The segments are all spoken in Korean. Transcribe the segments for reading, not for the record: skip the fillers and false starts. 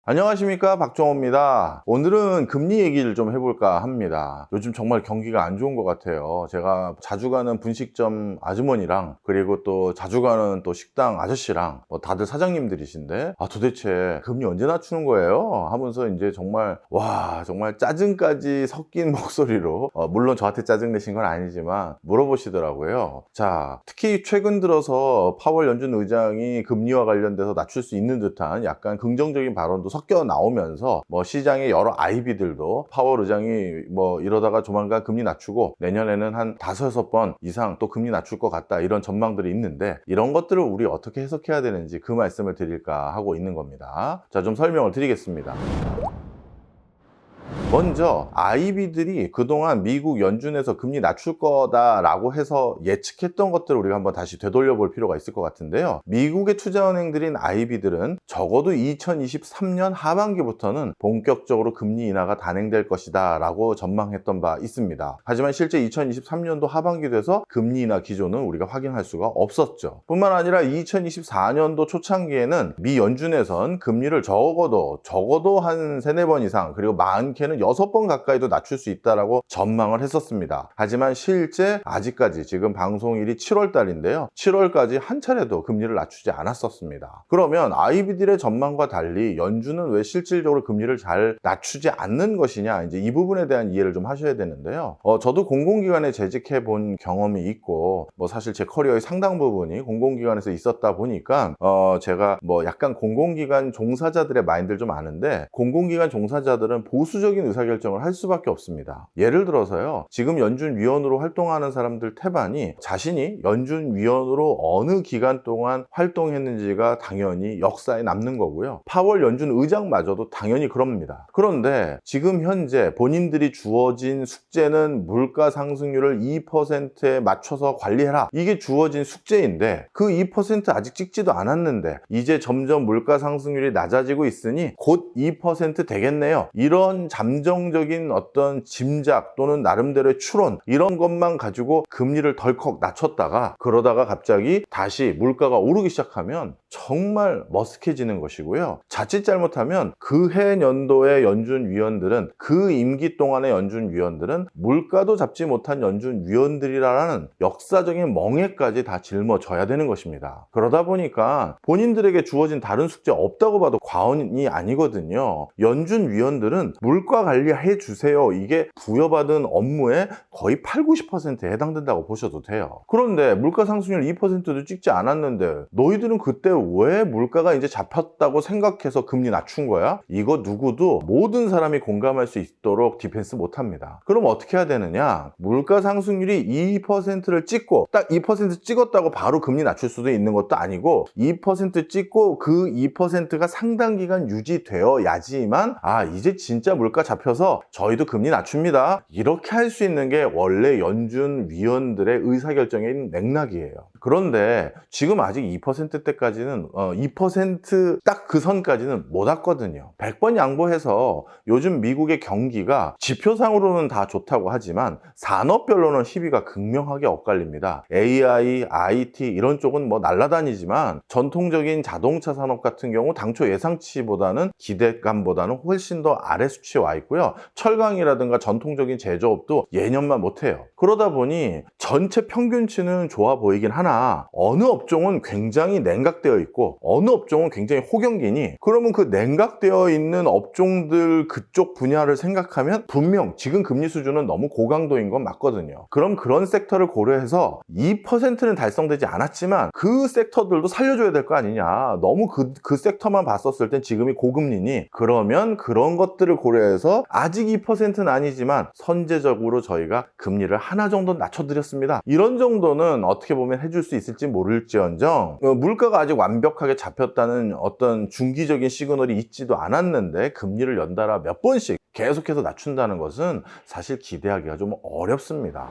안녕하십니까, 박종호입니다. 오늘은 금리 얘기를 좀 해볼까 합니다. 요즘 정말 경기가 안 좋은 것 같아요. 제가 자주 가는 분식점 아주머니랑 그리고 또 자주 가는 또 식당 아저씨랑 다들 사장님들이신데 도대체 금리 언제 낮추는 거예요? 하면서 이제 정말 정말 짜증까지 섞인 목소리로 물론 저한테 짜증 내신 건 아니지만 물어보시더라고요. 자, 특히 최근 들어서 파월 연준 의장이 금리와 관련돼서 낮출 수 있는 듯한 약간 긍정적인 발언도 섞여 나오면서 시장의 여러 아이비들도 파월 의장이 이러다가 조만간 금리 낮추고 내년에는 한 5-6번 이상 또 금리 낮출 것 같다, 이런 전망들이 있는데, 이런 것들을 우리 어떻게 해석해야 되는지 그 말씀을 드릴까 하고 있는 겁니다. 자, 좀 설명을 드리겠습니다. 먼저 아이비들이 그동안 미국 연준에서 금리 낮출 거다라고 해서 예측했던 것들을 우리가 한번 다시 되돌려 볼 필요가 있을 것 같은데요. 미국의 투자은행들인 아이비들은 적어도 2023년 하반기부터는 본격적으로 금리 인하가 단행될 것이다 라고 전망했던 바 있습니다. 하지만 실제 2023년도 하반기 돼서 금리 인하 기조는 우리가 확인할 수가 없었죠. 뿐만 아니라 2024년도 초창기에는 미 연준에선 금리를 적어도 한 3-4번 이상, 그리고 많게는 6번 가까이도 낮출 수 있다라고 전망을 했었습니다. 하지만 실제 아직까지 지금 방송일이 7월 달인데요. 7월까지 한 차례도 금리를 낮추지 않았었습니다. 그러면 아이비들의 전망과 달리 연준은 왜 실질적으로 금리를 잘 낮추지 않는 것이냐, 이제 이 부분에 대한 이해를 좀 하셔야 되는데요. 저도 공공기관에 재직해 본 경험이 있고 사실 제 커리어의 상당 부분이 공공기관에서 있었다 보니까 제가 약간 공공기관 종사자들의 마인드를 좀 아는데, 공공기관 종사자들은 보수적인 의사결정을 할 수밖에 없습니다. 예를 들어서요, 지금 연준위원으로 활동하는 사람들 태반이 자신이 연준위원으로 어느 기간 동안 활동했는지가 당연히 역사에 남는 거고요. 파월 연준 의장마저도 당연히 그럽니다. 그런데 지금 현재 본인들이 주어진 숙제는 물가 상승률을 2%에 맞춰서 관리해라, 이게 주어진 숙제인데 그 2% 아직 찍지도 않았는데 이제 점점 물가 상승률이 낮아지고 있으니 곧 2% 되겠네요, 이런 잠정적인 어떤 짐작 또는 나름대로의 추론, 이런 것만 가지고 금리를 덜컥 낮췄다가 그러다가 갑자기 다시 물가가 오르기 시작하면 정말 머쓱해지는 것이고요. 자칫 잘못하면 그해 연도의 연준위원들은, 그 임기 동안의 연준위원들은 물가도 잡지 못한 연준위원들이라는 역사적인 멍해까지 다 짊어져야 되는 것입니다. 그러다 보니까 본인들에게 주어진 다른 숙제 없다고 봐도 과언이 아니거든요. 연준위원들은 물가 관리해 주세요, 이게 부여받은 업무의 거의 80-90%에 해당된다고 보셔도 돼요. 그런데 물가 상승률 2%도 찍지 않았는데 너희들은 그때 왜 물가가 이제 잡혔다고 생각해서 금리 낮춘 거야? 이거 누구도, 모든 사람이 공감할 수 있도록 디펜스 못합니다. 그럼 어떻게 해야 되느냐? 물가 상승률이 2%를 찍고 딱 2% 찍었다고 바로 금리 낮출 수도 있는 것도 아니고, 2% 찍고 그 2%가 상당 기간 유지되어야지만 이제 진짜 물가 잡혀서 저희도 금리 낮춥니다, 이렇게 할 수 있는 게 원래 연준 위원들의 의사결정의 맥락이에요. 그런데 지금 아직 2%대까지는 2% 딱 그 선까지는 못 왔거든요. 100번 양보해서 요즘 미국의 경기가 지표상으로는 다 좋다고 하지만 산업별로는 희비가 극명하게 엇갈립니다. AI, IT 이런 쪽은 날아다니지만 전통적인 자동차 산업 같은 경우 당초 예상치보다는 기대감보다는 훨씬 더 아래 수치에 와 있고요. 철강이라든가 전통적인 제조업도 예년만 못해요. 그러다 보니 전체 평균치는 좋아 보이긴 하나 어느 업종은 굉장히 냉각되어 있고 어느 업종은 굉장히 호경기니, 그러면 그 냉각되어 있는 업종들 그쪽 분야를 생각하면 분명 지금 금리 수준은 너무 고강도인 건 맞거든요. 그럼 그런 섹터를 고려해서 2%는 달성되지 않았지만 그 섹터들도 살려줘야 될 거 아니냐, 너무 그 섹터만 봤었을 땐 지금이 고금리니, 그러면 그런 것들을 고려해서 아직 2%는 아니지만 선제적으로 저희가 금리를 하나 정도 낮춰드렸습니다, 이런 정도는 어떻게 보면 해줄 수 있을지 모를지언정 물가가 아직 완벽하게 잡혔다는 어떤 중기적인 시그널이 있지도 않았는데 금리를 연달아 몇 번씩 계속해서 낮춘다는 것은 사실 기대하기가 좀 어렵습니다.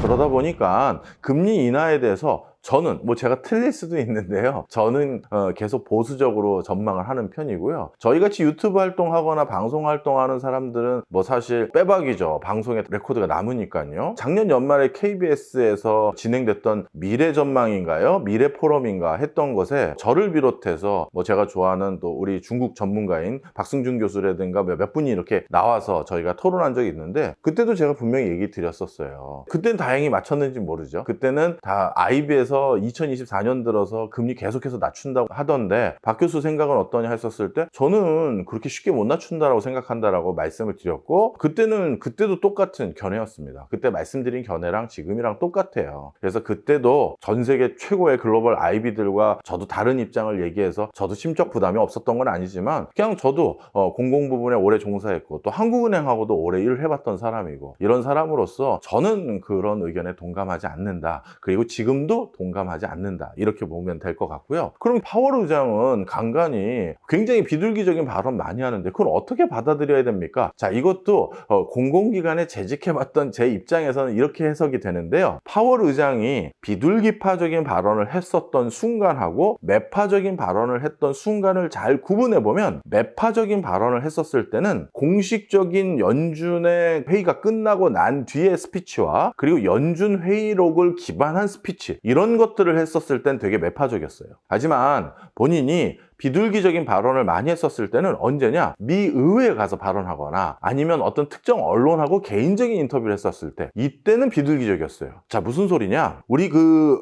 그러다 보니까 금리 인하에 대해서 저는 제가 틀릴 수도 있는데요. 저는 계속 보수적으로 전망을 하는 편이고요. 저희같이 유튜브 활동하거나 방송 활동하는 사람들은 사실 빼박이죠. 방송에 레코드가 남으니까요. 작년 연말에 KBS에서 진행됐던 미래 전망인가요? 미래 포럼인가 했던 것에 저를 비롯해서 제가 좋아하는 또 우리 중국 전문가인 박승준 교수라든가 몇 분이 이렇게 나와서 저희가 토론한 적이 있는데, 그때도 제가 분명히 얘기 드렸었어요. 그때는 다행히 맞췄는지 모르죠. 그때는 다 IB에서 2024년 들어서 금리 계속해서 낮춘다고 하던데 박 교수 생각은 어떠냐 했었을 때 저는 그렇게 쉽게 못 낮춘다라고 생각한다라고 말씀을 드렸고, 그때도 똑같은 견해였습니다. 그때 말씀드린 견해랑 지금이랑 똑같아요. 그래서 그때도 전 세계 최고의 글로벌 IB들과 저도 다른 입장을 얘기해서 저도 심적 부담이 없었던 건 아니지만, 그냥 저도 공공 부분에 오래 종사했고 또 한국은행하고도 오래 일을 해봤던 사람이고, 이런 사람으로서 저는 그런 의견에 동감하지 않는다. 그리고 지금도 동감하지 않는다. 이렇게 보면 될 것 같고요. 그럼 파월 의장은 간간히 굉장히 비둘기적인 발언 많이 하는데 그걸 어떻게 받아들여야 됩니까? 자, 이것도 공공기관에 재직해봤던 제 입장에서는 이렇게 해석이 되는데요. 파월 의장이 비둘기파적인 발언을 했었던 순간하고 매파적인 발언을 했던 순간을 잘 구분해보면, 매파적인 발언을 했었을 때는 공식적인 연준의 회의가 끝나고 난 뒤의 스피치와 그리고 연준 회의록을 기반한 스피치, 이런 것들을 했었을 땐 되게 매파적이었어요. 하지만 본인이 비둘기적인 발언을 많이 했었을 때는 언제냐? 미 의회에 가서 발언하거나 아니면 어떤 특정 언론하고 개인적인 인터뷰를 했었을 때, 이때는 비둘기적이었어요. 자, 무슨 소리냐? 우리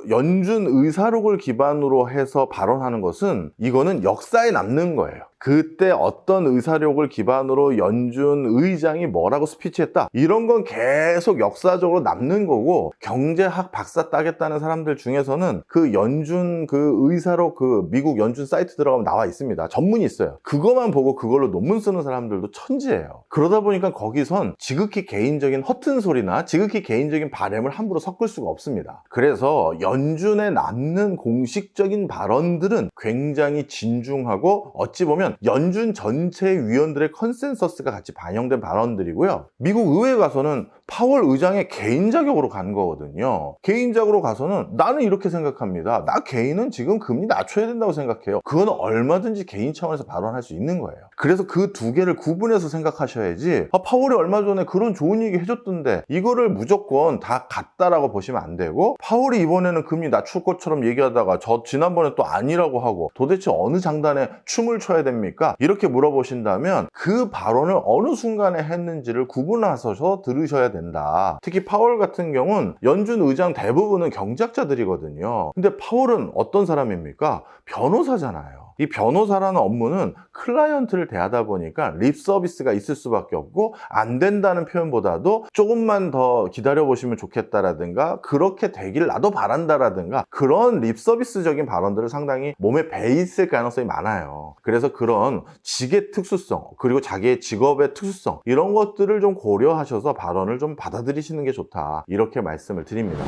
연준 의사록을 기반으로 해서 발언하는 것은 이거는 역사에 남는 거예요. 그때 어떤 의사록을 기반으로 연준 의장이 뭐라고 스피치했다, 이런 건 계속 역사적으로 남는 거고, 경제학 박사 따겠다는 사람들 중에서는 그 연준 의사록 미국 연준 사이트 들어가면 나와 있습니다. 전문이 있어요. 그것만 보고 그걸로 논문 쓰는 사람들도 천지예요. 그러다 보니까 거기선 지극히 개인적인 허튼 소리나 지극히 개인적인 바램을 함부로 섞을 수가 없습니다. 그래서 연준에 남는 공식적인 발언들은 굉장히 진중하고 어찌 보면 연준 전체 위원들의 컨센서스가 같이 반영된 발언들이고요. 미국 의회에 가서는 파월 의장의 개인 자격으로 간 거거든요. 개인적으로 가서는 나는 이렇게 생각합니다. 나 개인은 지금 금리 낮춰야 된다고 생각해요. 그건 얼마든지 개인 차원에서 발언할 수 있는 거예요. 그래서 그 두 개를 구분해서 생각하셔야지, 파월이 얼마 전에 그런 좋은 얘기 해줬던데 이거를 무조건 다 같다라고 보시면 안 되고, 파월이 이번에는 금리 낮출 것처럼 얘기하다가 지난번에 또 아니라고 하고 도대체 어느 장단에 춤을 춰야 됩니까? 이렇게 물어보신다면 그 발언을 어느 순간에 했는지를 구분하셔서 들으셔야 된다. 특히 파월 같은 경우는 연준 의장 대부분은 경제학자들이거든요. 근데 파월은 어떤 사람입니까? 변호사잖아요. 이 변호사라는 업무는 클라이언트를 대하다 보니까 립 서비스가 있을 수밖에 없고, 안 된다는 표현보다도 조금만 더 기다려보시면 좋겠다라든가 그렇게 되길 나도 바란다라든가 그런 립 서비스적인 발언들을 상당히 몸에 배 있을 가능성이 많아요. 그래서 그런 직의 특수성 그리고 자기의 직업의 특수성, 이런 것들을 좀 고려하셔서 발언을 좀 받아들이시는 게 좋다, 이렇게 말씀을 드립니다.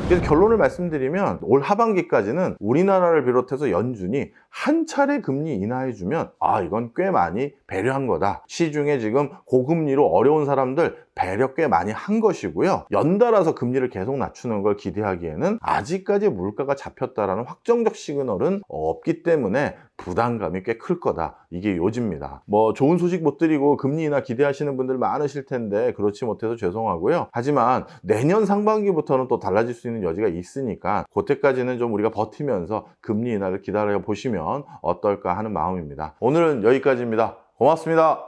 그래서 결론을 말씀드리면 올 하반기까지는 우리나라를 비롯해서 연준이 한 차례 금리 인하해주면 이건 꽤 많이 배려한 거다. 시중에 지금 고금리로 어려운 사람들 배려 꽤 많이 한 것이고요. 연달아서 금리를 계속 낮추는 걸 기대하기에는 아직까지 물가가 잡혔다라는 확정적 시그널은 없기 때문에 부담감이 꽤 클 거다. 이게 요지입니다. 좋은 소식 못 드리고 금리 인하 기대하시는 분들 많으실 텐데 그렇지 못해서 죄송하고요. 하지만 내년 상반기부터는 또 달라질 수 있는 여지가 있으니까 그때까지는 좀 우리가 버티면서 금리 인하를 기다려 보시면 어떨까 하는 마음입니다. 오늘은 여기까지입니다. 고맙습니다.